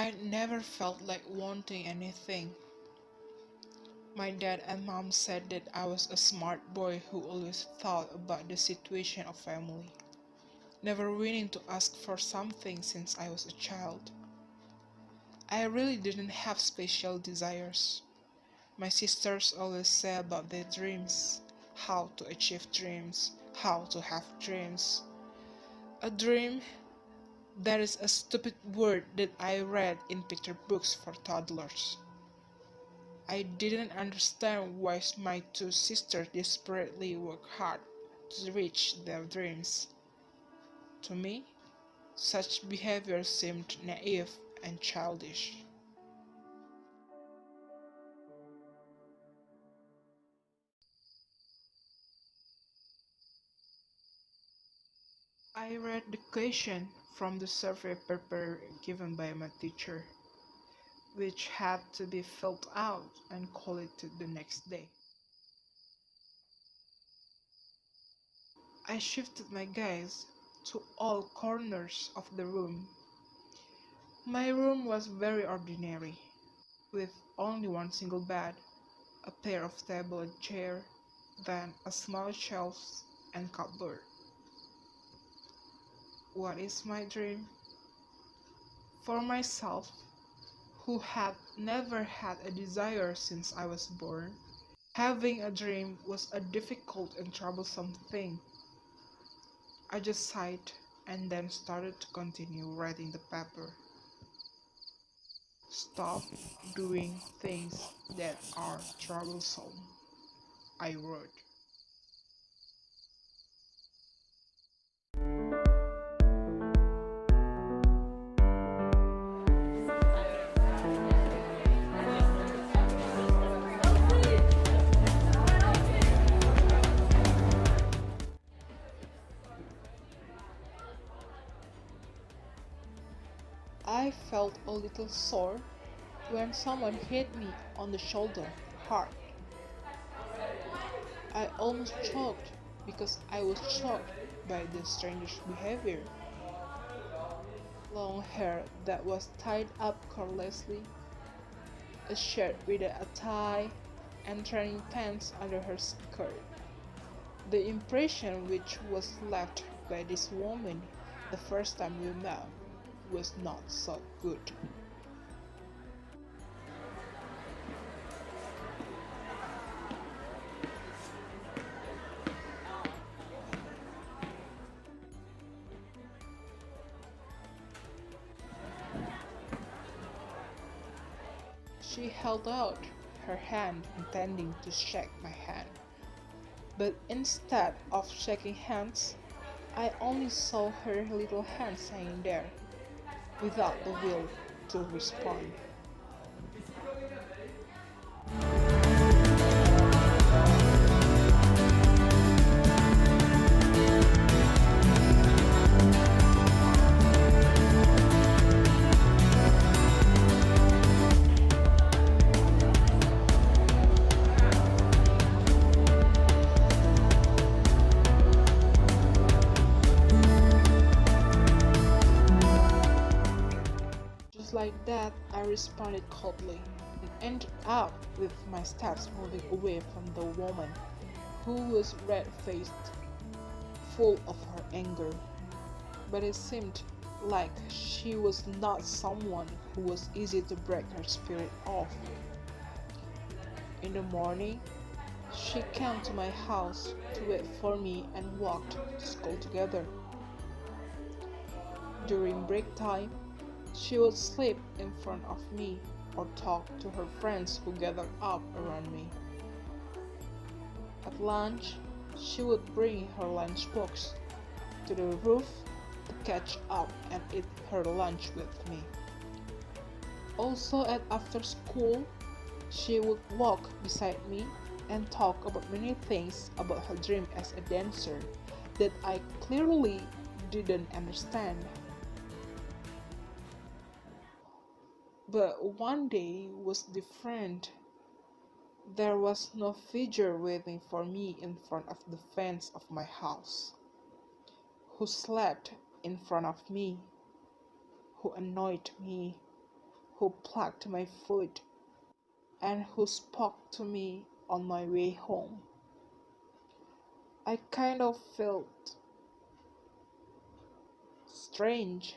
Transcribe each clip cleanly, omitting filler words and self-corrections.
I never felt like wanting anything. My dad and mom said that I was a smart boy who always thought about the situation of family, never willing to ask for something since I was a child. I really didn't have special desires. My sisters always say about their dreams, how to achieve dreams, how to have dreams. A dream, that is a stupid word that I read in picture books for toddlers. I didn't understand why my two sisters desperately worked hard to reach their dreams. To me, such behavior seemed naive and childish. I read the question from the survey paper given by my teacher, which had to be filled out and collected the next day. I shifted my gaze to all corners of the room. My room was very ordinary, with only one single bed, a pair of table and chair, then a small shelf and cupboard. What is my dream? For myself, who had never had a desire since I was born, having a dream was a difficult and troublesome thing. I just sighed and then started to continue writing the paper. Stop doing things that are troublesome, I wrote. I felt a little sore when someone hit me on the shoulder hard. I almost choked because I was shocked by the stranger's behavior. Long hair that was tied up carelessly, a shirt with a tie, and training pants under her skirt. The impression which was left by this woman the first time we met was not so good. She held out her hand intending to shake my hand, but instead of shaking hands, I only saw her little hands hanging there, without the will to respond. Just like that, I responded coldly and ended up with my steps moving away from the woman, who was red-faced, full of her anger. But it seemed like she was not someone who was easy to break her spirit off. In the morning, she came to my house to wait for me and walked to school together. During break time, she would sleep in front of me or talk to her friends who gathered up around me. At lunch, she would bring her lunchbox to the roof to catch up and eat her lunch with me. Also at after school, she would walk beside me and talk about many things about her dream as a dancer that I clearly didn't understand. But one day was different. There was no figure waiting for me in front of the fence of my house, who slept in front of me, who annoyed me, who plucked my foot and who spoke to me on my way home. I kind of felt strange.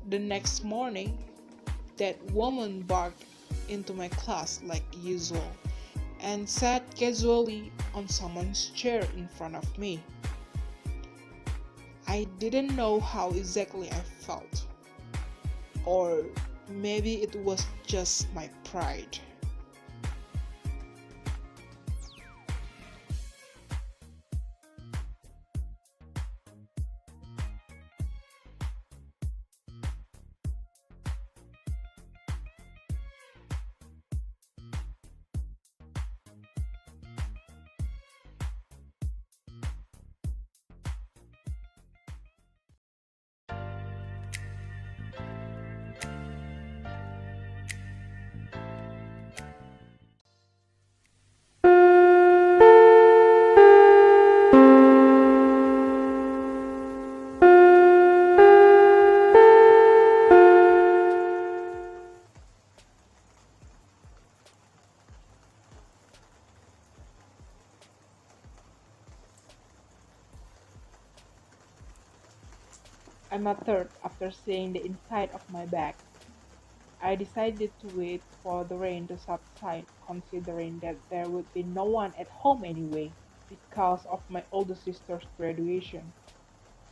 The next morning, that woman barged into my class like usual and sat casually on someone's chair in front of me. I didn't know how exactly I felt, or maybe it was just my pride. I muttered after seeing the inside of my bag. I decided to wait for the rain to subside, considering that there would be no one at home anyway, because of my older sister's graduation.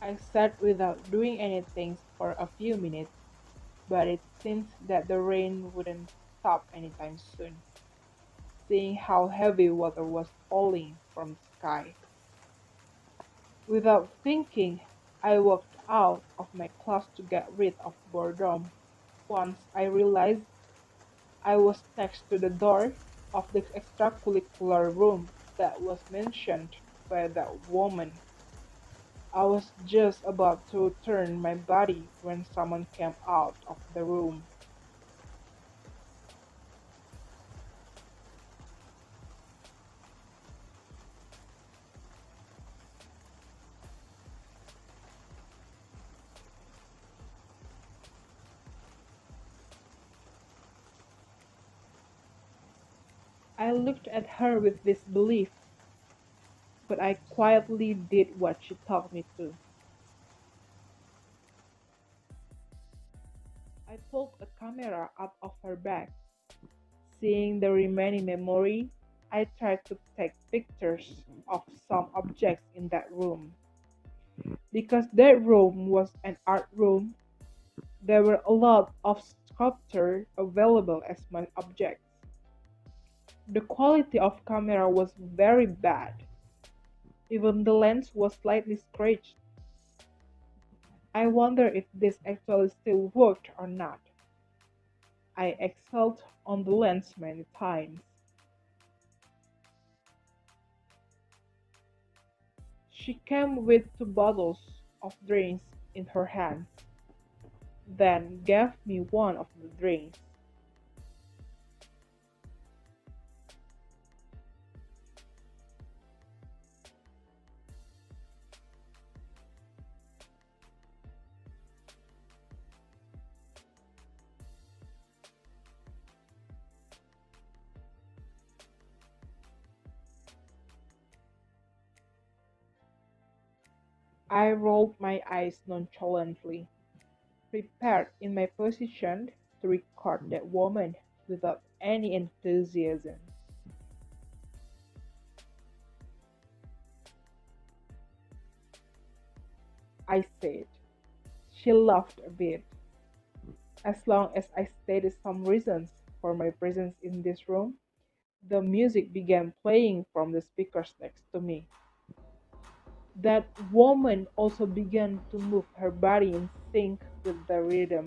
I sat without doing anything for a few minutes, but it seemed that the rain wouldn't stop anytime soon, seeing how heavy water was falling from the sky. Without thinking, I walked out of my class to get rid of boredom. Once I realized I was next to the door of the extracurricular room that was mentioned by that woman. I was just about to turn my body when someone came out of the room. I looked at her with disbelief, but I quietly did what she told me to. I pulled a camera out of her bag. Seeing the remaining memory, I tried to take pictures of some objects in that room. Because that room was an art room, there were a lot of sculpture available as my objects. The quality of camera was very bad. Even the lens was slightly scratched. I wonder if this actually still worked or not. I exhaled on the lens many times. She came with two bottles of drinks in her hands, then gave me one of the drinks. I rolled my eyes nonchalantly, prepared in my position to record that woman without any enthusiasm. I said. She laughed a bit. As long as I stated some reasons for my presence in this room, the music began playing from the speakers next to me. That woman also began to move her body in sync with the rhythm.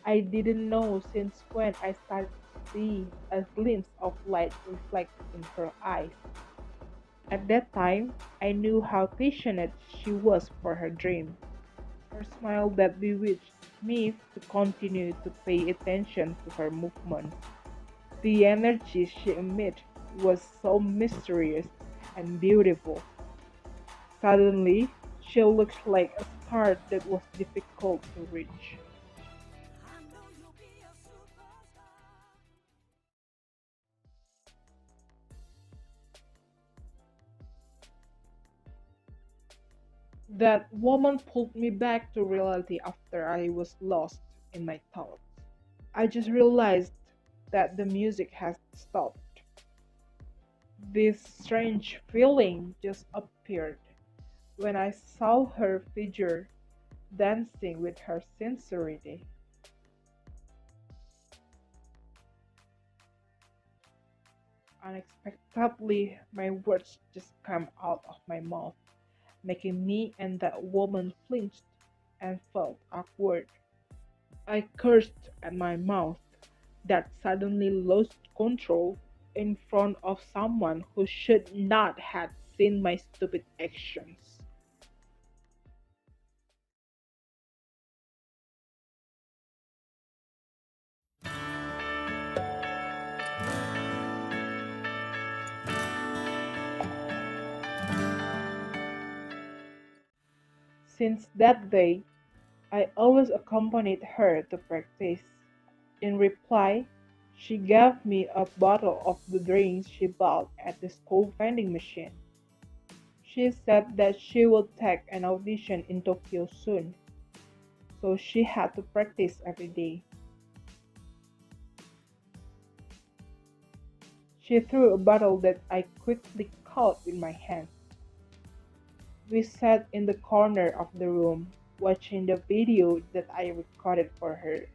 I didn't know since when I started to see a glimpse of light reflect in her eyes. At that time, I knew how passionate she was for her dream. Her smile that bewitched me to continue to pay attention to her movements. The energy she emitted was so mysterious and beautiful. Suddenly, she looked like a star that was difficult to reach. That woman pulled me back to reality after I was lost in my thoughts. I just realized that the music had stopped. This strange feeling just appeared when I saw her figure dancing with her sincerity. Unexpectedly, my words just came out of my mouth, making me and that woman flinch and felt awkward. I cursed at my mouth that suddenly lost control in front of someone who should not have seen my stupid actions. Since that day, I always accompanied her to practice. In reply, she gave me a bottle of the drinks she bought at the school vending machine. She said that she would take an audition in Tokyo soon, so she had to practice every day. She threw a bottle that I quickly caught in my hand. We sat in the corner of the room, watching the video that I recorded for her.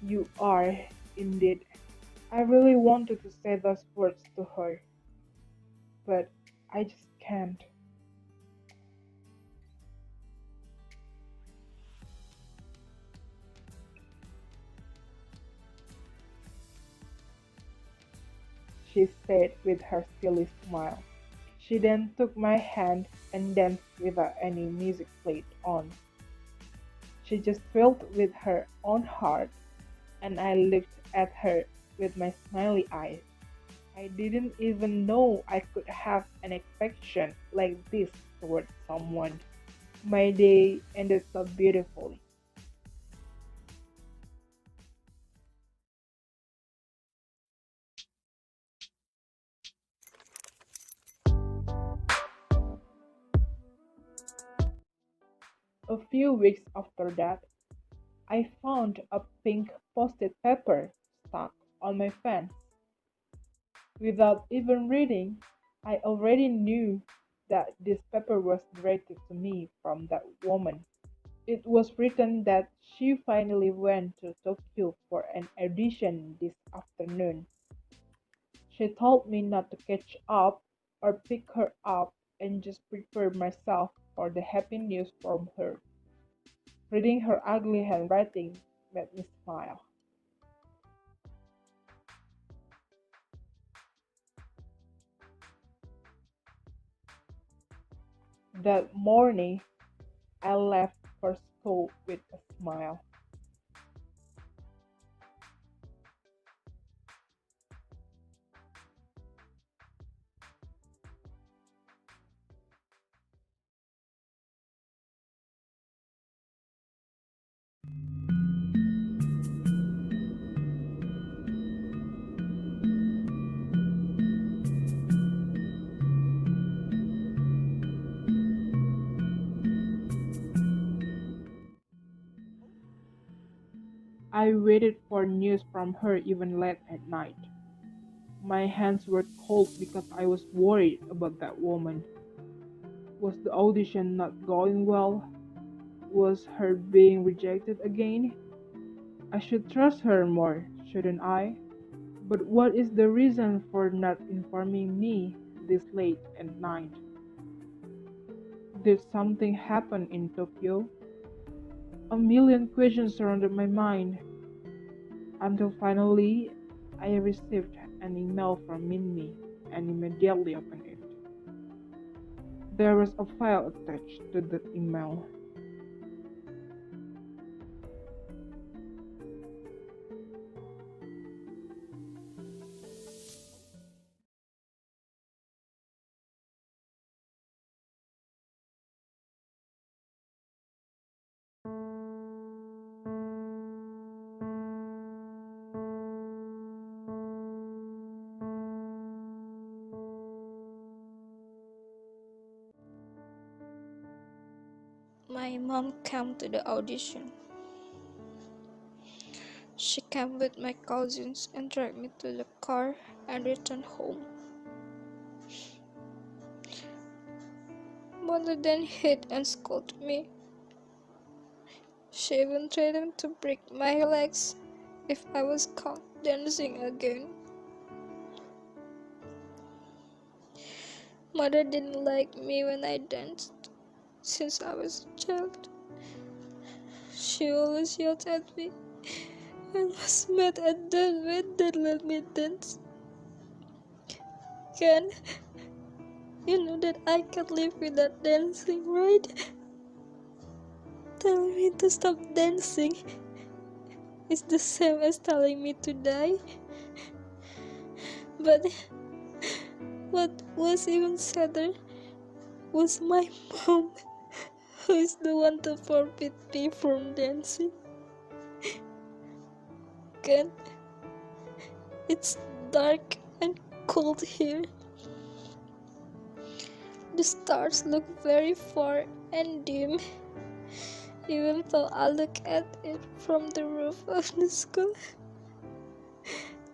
You are, indeed. I really wanted to say those words to her, but I just can't. She said with her silly smile. She then took my hand and danced without any music played on. She just thrilled with her own heart, and I looked at her with my smiley eyes. I didn't even know I could have an affection like this towards someone. My day ended so beautifully. A few weeks after that, I found a pink post-it paper stuck on my fence. Without even reading, I already knew that this paper was directed to me from that woman. It was written that she finally went to Tokyo for an audition this afternoon. She told me not to catch up or pick her up and just prepare myself for the happy news from her. Reading her ugly handwriting made me smile. That morning, I left for school with a smile. I waited for news from her even late at night. My hands were cold because I was worried about that woman. Was the audition not going well? Was her being rejected again? I should trust her more, shouldn't I? But what is the reason for not informing me this late at night? Did something happen in Tokyo? A million questions surrounded my mind until finally I received an email from Minmi and immediately opened it. There was a file attached to that email. My mom came to the audition. She came with my cousins and dragged me to the car and returned home. Mother then hit and scolded me. She even threatened to break my legs if I was caught dancing again. Mother didn't like me when I danced since I was a child. She always yelled at me and was mad at the way they let me dance. Ken, you know that I can't live without dancing, right? Telling me to stop dancing is the same as telling me to die. But what was even sadder was my mom, who is the one to forbid me from dancing. Ken, it's dark and cold here. The stars look very far and dim, even though I look at it from the roof of the school.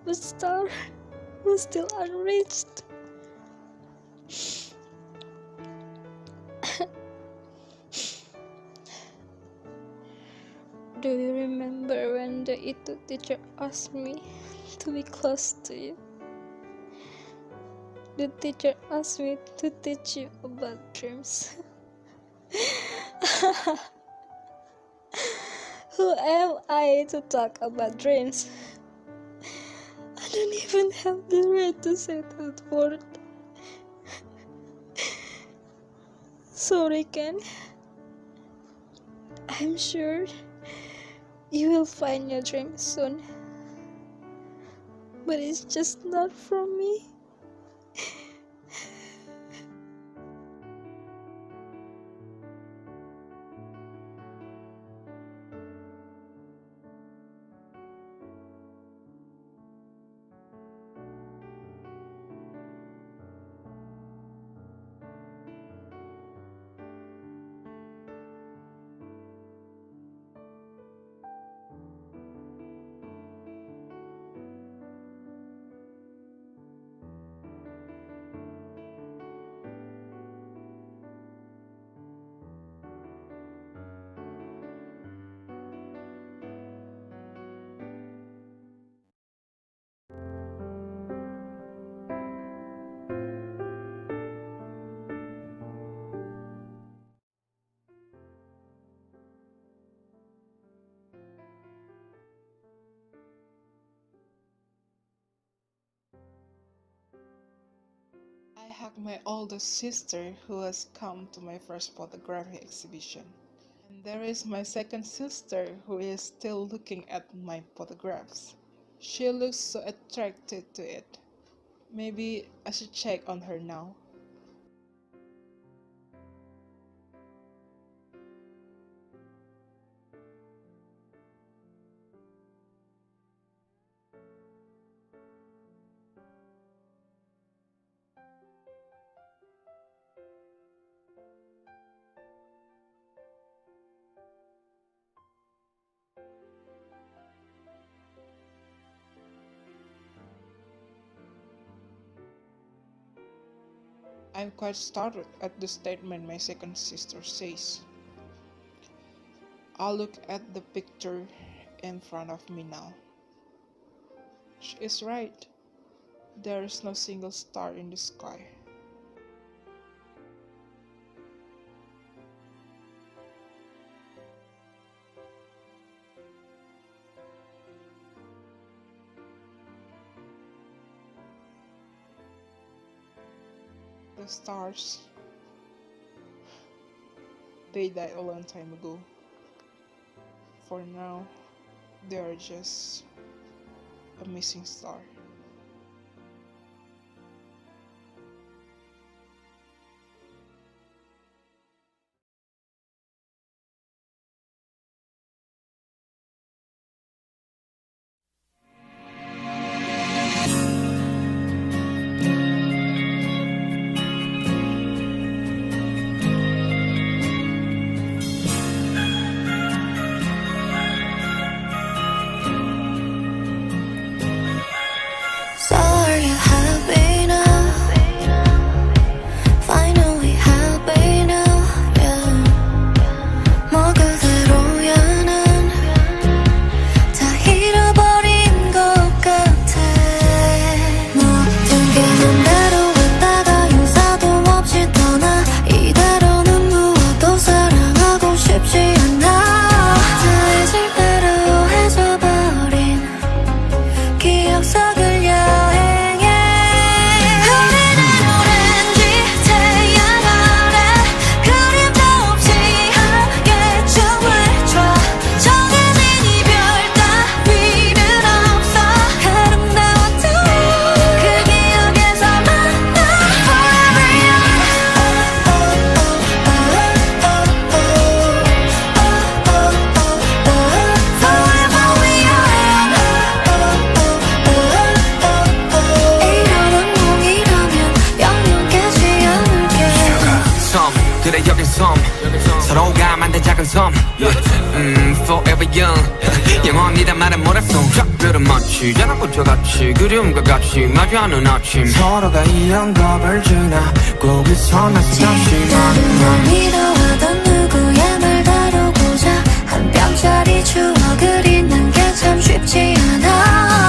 The star was still unreached. Do you remember when the Itu teacher asked me to be close to you? The teacher asked me to teach you about dreams. Who am I to talk about dreams? I don't even have the right to say that word. Sorry, Ken. I'm sure you will find your dream soon. But it's just not from me. I hugged my oldest sister who has come to my first photography exhibition. And there is my second sister who is still looking at my photographs. She looks so attracted to it. Maybe I should check on her now. I'm quite startled at the statement my second sister says. I look at the picture in front of me now. She is right. There is no single star in the sky. The stars, they died a long time ago. For now, they are just a missing star. So are you happy now? Finally happy now, yeah. 뭐 그대로야 난 다 잃어버린 것 같아. 모든 게 맘대로 왔다가 인사도 없이 떠나. 이대로는 무엇도 사랑하고 싶지 않아. 다 잊을 대로 해져버린 기억 속을 그래 여긴 섬 서로가 만든 작은 섬 Forever young 영원이란 말은 몰랐어 작별은 마치 연합은 저같이 그리움과 같이 마주하는 아침 서로가 이 영겁을 지나고 있어 나 다시 만나 믿어하던 누구의 말 다루고자 한 뼘짜리 추억을 잊는 게 참 쉽지 않아.